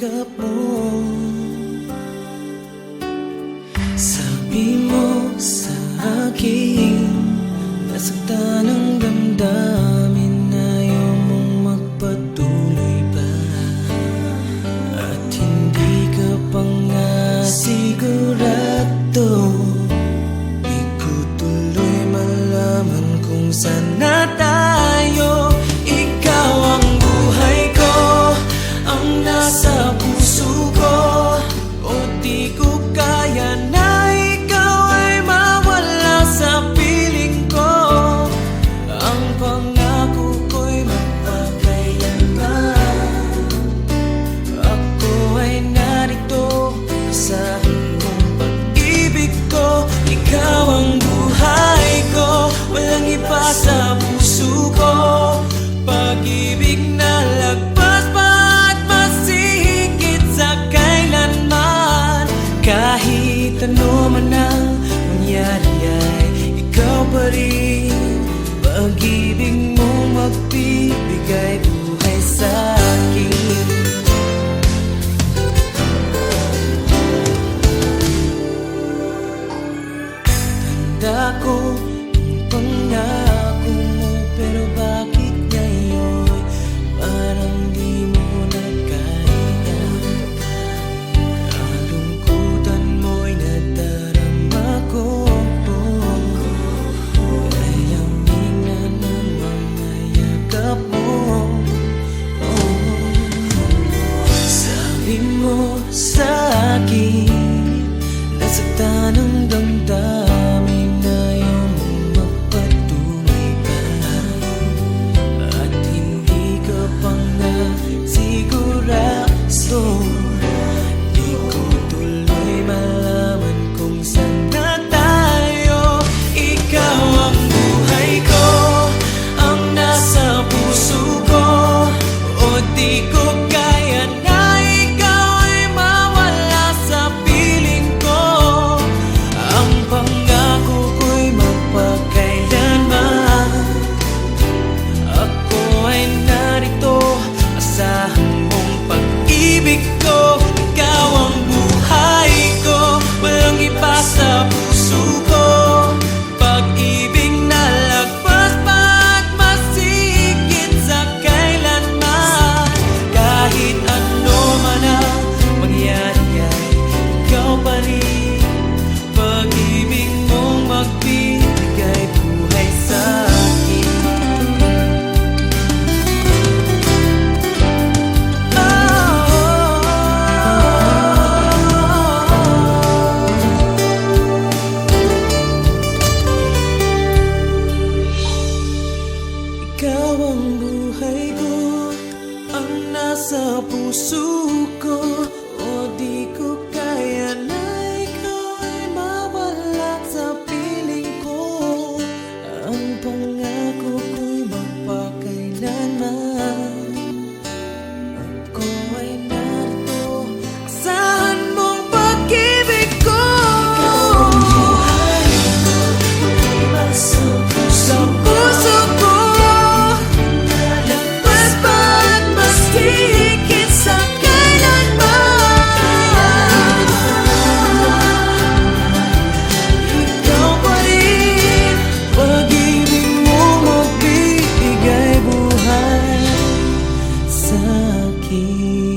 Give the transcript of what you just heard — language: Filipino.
yakap mo. Sabi mo sa akin, nasaktan ang damdamin, ayaw mong magpatuloy pa. At hindi ka pa nga sigurado, di ko tuloy malaman kung saan na tayo. Ikaw ang buhay ko, ang nasa puso ko, o di ko kaya na ikaw ay mawala sa piling ko. Ang pangako ko'y magpakailanman, ako ay narito sa mong pag-ibig ko. Ikaw ang buhay ko, walang iba sa puso ko. Pag-ibig na lagpas pa at masihigit sa kailanman. Kahit ano man ang mangyari ay ikaw pa rin. Pag-ibig mo magbibigay buhay sa akin. Tanda ko ang pangako mo, pero bakit ngayon parang di mo na kaya? Kalungkutan mo'y nadarama ko, layamig na ng mga yakap mo. Sabi mo sa akin, nasaktan ang damdamin, ayaw mong magpatuloy pa. At hindi ka pa nga sigurado, di ko tuloy malaman kung saan na tayo. Ikaw ang buhay ko, ang nasa puso ko, o di ko kaya na ikaw ay mawala sa piling ko. Ang pangako ko'y magpakailanman, ako ay narito, asahan mong pag-ibig ko. Ikaw ang buhay ko, walang iba sa puso ko. Pag-ibig na lagpas pa at masihigit sa kailanman. Kahit ano man ang mangyari ay ikaw pa rin. Pag-ibig mong magbibigay buhay sa akin. Ikaw ang buhay ko, ang nasa puso ko, o di ko kaya na ikaw ay mawala sa piling ko. Ang pangako ko'y magpakailanman, ako ay narito, asahan mong pag-ibig ko. Ikaw ang buhay ko, iba sa puso ko. Lagpas pa at masihigit sa kailanman. Ikaw pa rin, pag-ibig mo magbibigay buhay sa akin.